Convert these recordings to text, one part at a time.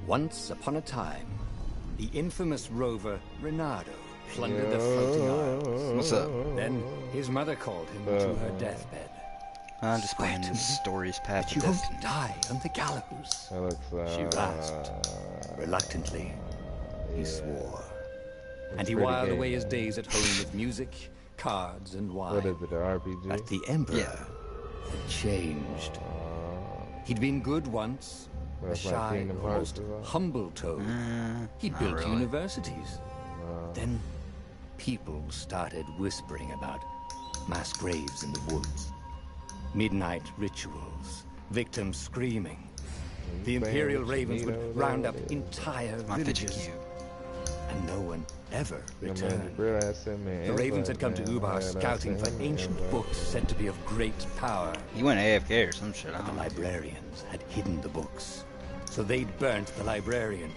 Once upon a time, the infamous rover Reynardo plundered the floating isles. What's up? Then his mother called him to her deathbed. I'm just playing his stories, Path of You won't Destinies. die on the gallows. That looks, She rasped. Reluctantly, he swore. And he pretty whiled gay, away his man. days at home with music, cards, and wine. What is it, the RPG? But the Emperor Yeah. had changed. He'd been good once, a That's like shy, Kingdom almost Hearts, is that? humble toad. He not built really. universities. Then people started whispering about mass graves in the woods, midnight rituals, victims screaming. The Imperial Ravens would round up entire My fidget villages, cube. and no one ever Yeah, man, returned. bro, I said, man, The Ravens had come to man, Ubar man, I scouting for said, man, ancient man. books said to be of great power. He went AFK or some shit. I The don't know. librarians had hidden the books, so they'd burnt the librarians.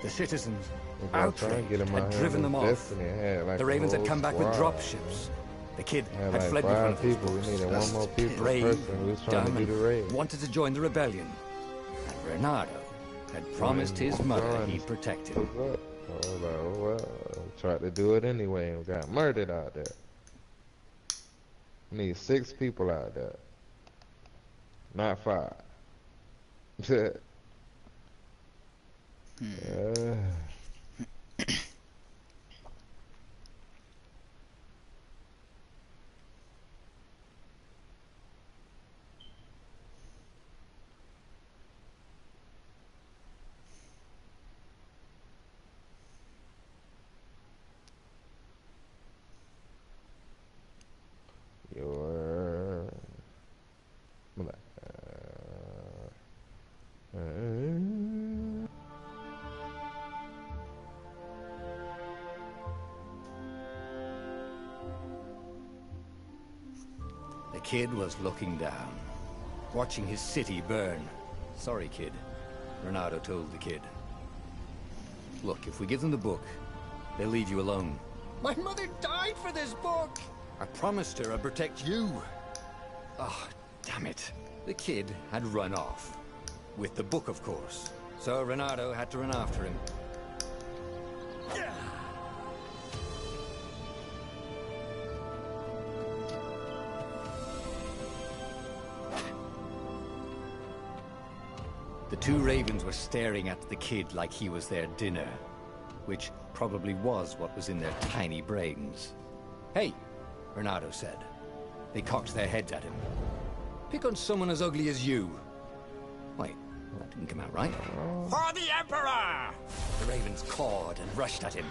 The citizens, We're gonna try and outraged, get him out had here driven on them off. Destiny. It had, like, The a Ravens had whole come back with squad. dropships. The kid Had had like fled with one 5 of those people. We books. needed one more people Brave, person who was trying dumb, to do the raid. and wanted to join the rebellion. And Reynardo had promised his mother John he'd protect him. What's up? I was like, oh, well, tried to do it anyway and got murdered out there. Need 6 people out there. Not 5. Your The kid was looking down, watching his city burn. Sorry, kid, Reynardo told the kid. Look, if we give them the book, they'll leave you alone. My mother died for this book! I promised her I'd protect you. Oh, damn it. The kid had run off. With the book, of course. So Reynardo had to run after him. The 2 ravens were staring at the kid like he was their dinner, which probably was what was in their tiny brains. Hey, Reynardo said. They cocked their heads at him. Pick on someone as ugly as you. Wait, that didn't come out right. For the Emperor! The ravens cawed and rushed at him.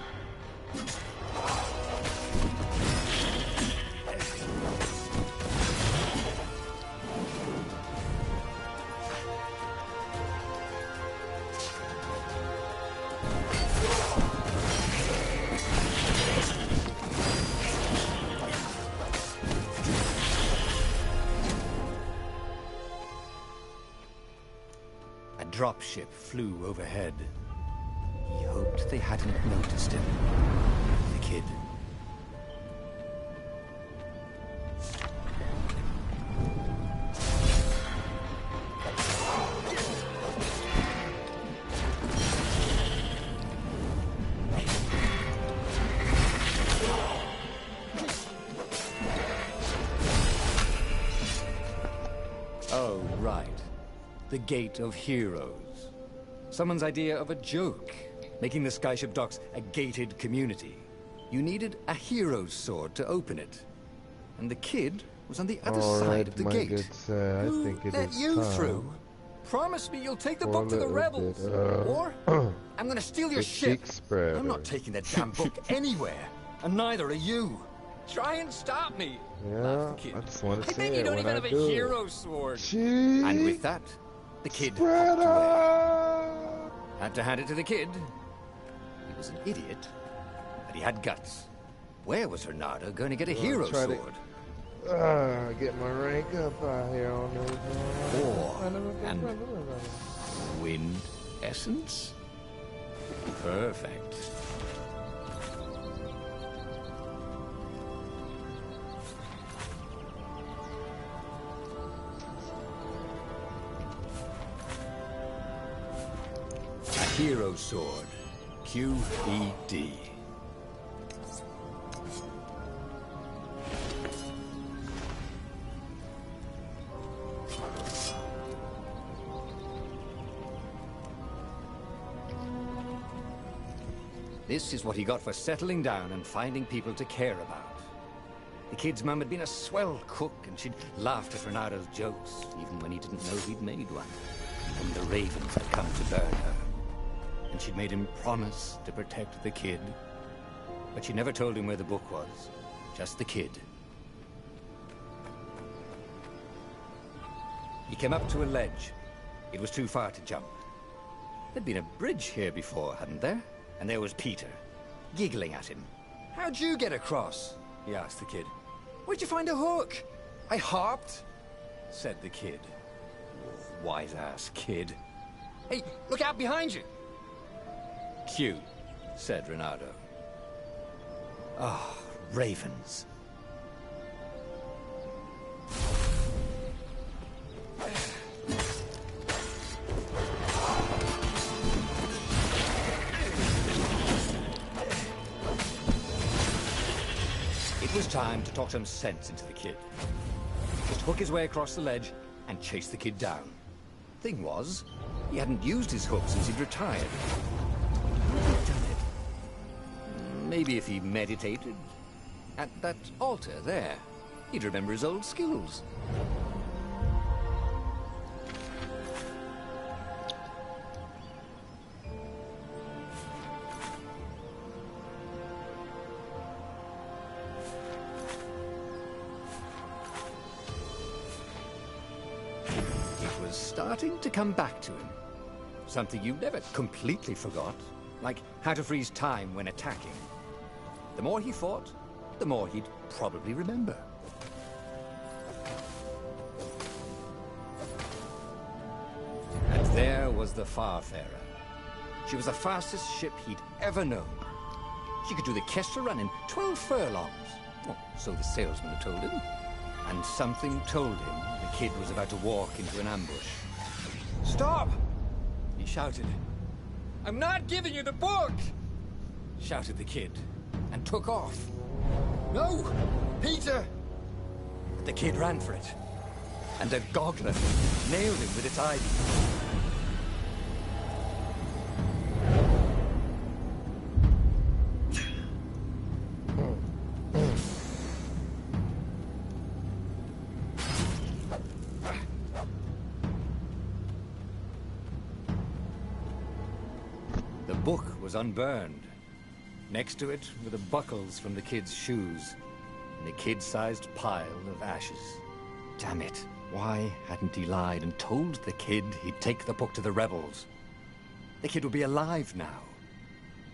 A dropship flew overhead. He hoped they hadn't noticed him. The kid. Oh, right. The Gate of Heroes. Someone's idea of a joke, making the Skyship docks a gated community. You needed a hero's sword to open it. And the kid was on the other side of the my gate. good sir, I Who think it let is you time through? Promise me you'll take the for a book to the little rebels. bit, Or I'm gonna steal your the ship. cheek spreader. I'm not taking that damn book anywhere. And neither are you. Try and stop me. Yeah, Laughed the kid. I just want to I say bet you it don't when even I have a do it. hero sword. Cheek And with that, the kid hopped away. spreader. Had to hand it to the kid. He was an idiot, but he had guts. Where was Reynardo going to get a hero try to- sword? Get my rank up out here on this. Or and wind essence? Perfect. Hero Sword. QED. This is what he got for settling down and finding people to care about. The kid's mum had been a swell cook, and she'd laughed at Renado's jokes, even when he didn't know he'd made one. And the ravens had come to burn her. And she'd made him promise to protect the kid. But she never told him where the book was. Just the kid. He came up to a ledge. It was too far to jump. There'd been a bridge here before, hadn't there? And there was Peter, giggling at him. "How'd you get across?" he asked the kid. "Where'd you find a hook?" "I hopped," said the kid. Wise-ass kid. "Hey, look out behind you!" "Cute," said Renato. Ah, ravens. It was time to talk some sense into the kid. Just hook his way across the ledge and chase the kid down. Thing was, he hadn't used his hook since he'd retired. How had he done it? Maybe if he meditated at that altar there, he'd remember his old skills. Starting to come back to him. Something you never completely forgot, like how to freeze time when attacking. The more he fought, the more he'd probably remember. And there was the Farfarer. She was the fastest ship he'd ever known. She could do the Kestra run in 12 furlongs. Oh, so the salesman had told him. And something told him the kid was about to walk into an ambush. "Stop!" he shouted. "I'm not giving you the book!" shouted the kid, and took off. "No! Peter!" But the kid ran for it, and a goggler nailed him with its ivy. The book was unburned. Next to it were the buckles from the kid's shoes, and a kid-sized pile of ashes. Damn it, why hadn't he lied and told the kid he'd take the book to the rebels? The kid would be alive now.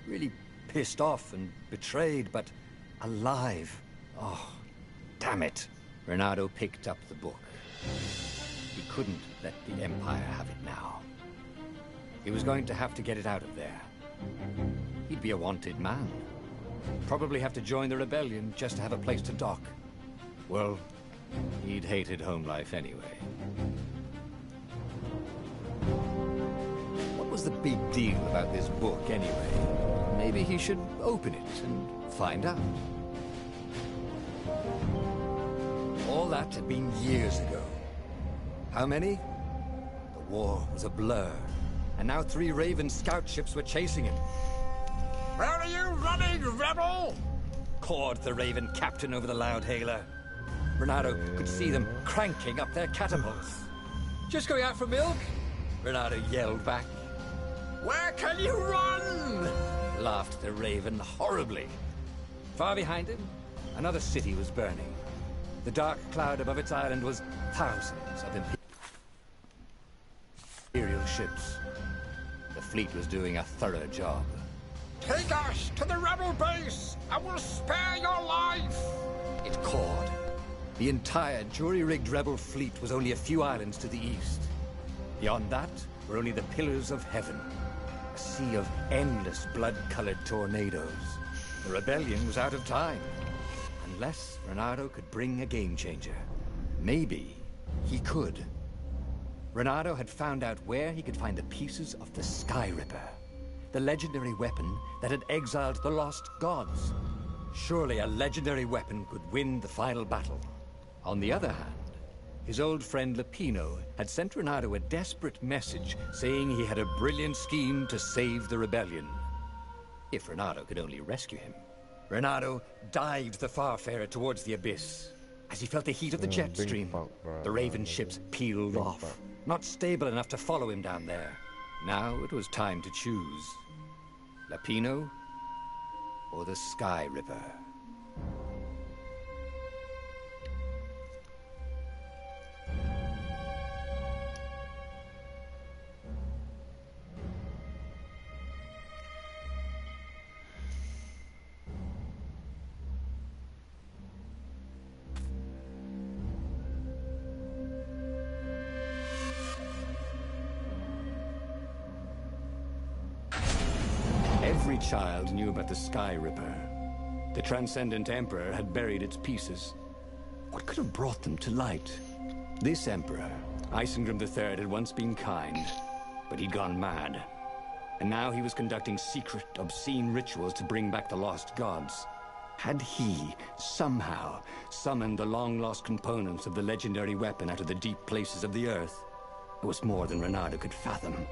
Really pissed off and betrayed, but alive. Oh, damn it. Renato picked up the book. He couldn't let the Empire have it now. He was going to have to get it out of there. He'd be a wanted man. Probably have to join the rebellion just to have a place to dock. Well, he'd hated home life anyway. What was the big deal about this book anyway? Maybe he should open it and find out. All that had been years ago. How many? The war was a blur. And now 3 Raven scout ships were chasing him. "Where are you running, rebel?" cawed the Raven captain over the loud hailer. Renato could see them cranking up their catapults. "Just going out for milk?" Renato yelled back. "Where can you run?" laughed the Raven horribly. Far behind him, another city was burning. The dark cloud above its island was thousands of Imperial ships. The fleet was doing a thorough job. "Take us to the rebel base! I will spare your life!" it cawed. The entire jury-rigged rebel fleet was only a few islands to the east. Beyond that were only the pillars of heaven. A sea of endless blood-colored tornadoes. The rebellion was out of time. Unless Renato could bring a game-changer. Maybe he could. Renato had found out where he could find the pieces of the Sky Ripper. the legendary weapon that had exiled the lost gods. Surely a legendary weapon could win the final battle. On the other hand, his old friend Lapino had sent Renato a desperate message saying he had a brilliant scheme to save the rebellion. If Renato could only rescue him. Renato dived the Farfarer towards the abyss. As he felt the heat of the jet stream, the Raven ships peeled off, not stable enough to follow him down there. Now it was time to choose. Lapino or the Sky Ripper? Every child knew about the Sky Ripper. The Transcendent Emperor had buried its pieces. What could have brought them to light? This Emperor, Isengrim III, had once been kind, but he'd gone mad. And now he was conducting secret, obscene rituals to bring back the lost gods. Had he, somehow, summoned the long-lost components of the legendary weapon out of the deep places of the earth? It was more than Renato could fathom.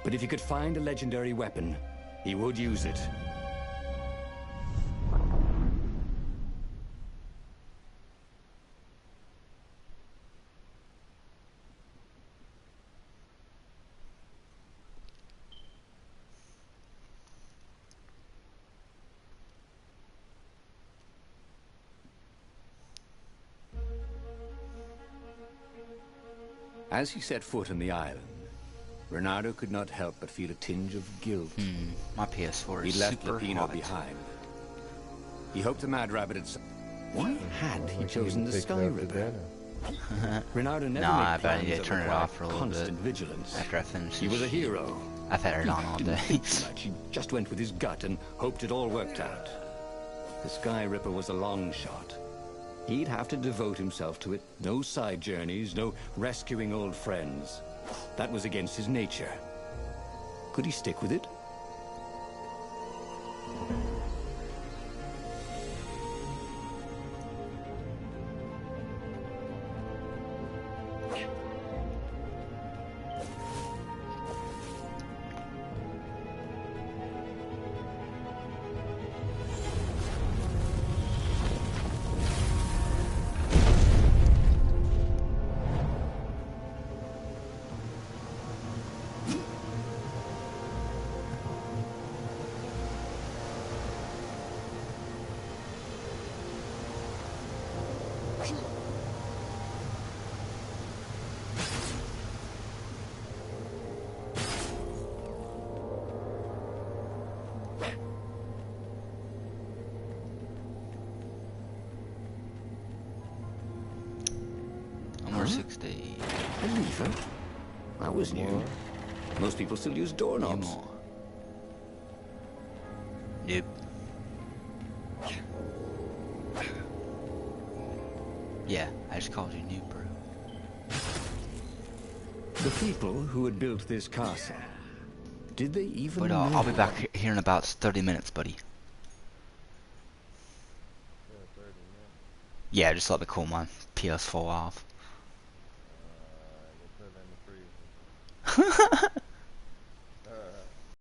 But if he could find a legendary weapon, he would use it. As he set foot on the island, Renato could not help but feel a tinge of guilt. My PS4 is He left super Lapino hot. behind. He hoped the Mad Rabbit had... Why had he Like chosen the picked Sky up the Ripper? data. Renato never Nah, made I bet I plans need to that turn it required off for a little bit constant vigilance. after I finish He this was a shit. hero. I've had it on all Didn't day. think much. He just went with his gut and hoped it all worked out. The Sky Ripper was a long shot. He'd have to devote himself to it. No side journeys, no rescuing old friends. That was against his nature. Could he stick with it? Number 60. A lever? That was new. Most people still use doorknobs. More. Nope. Yeah, I just called you noob, bro. The people who had built this castle, did they even But know? I'll be back here in about 30 minutes, buddy. Yeah, just let me cool my PS4 off.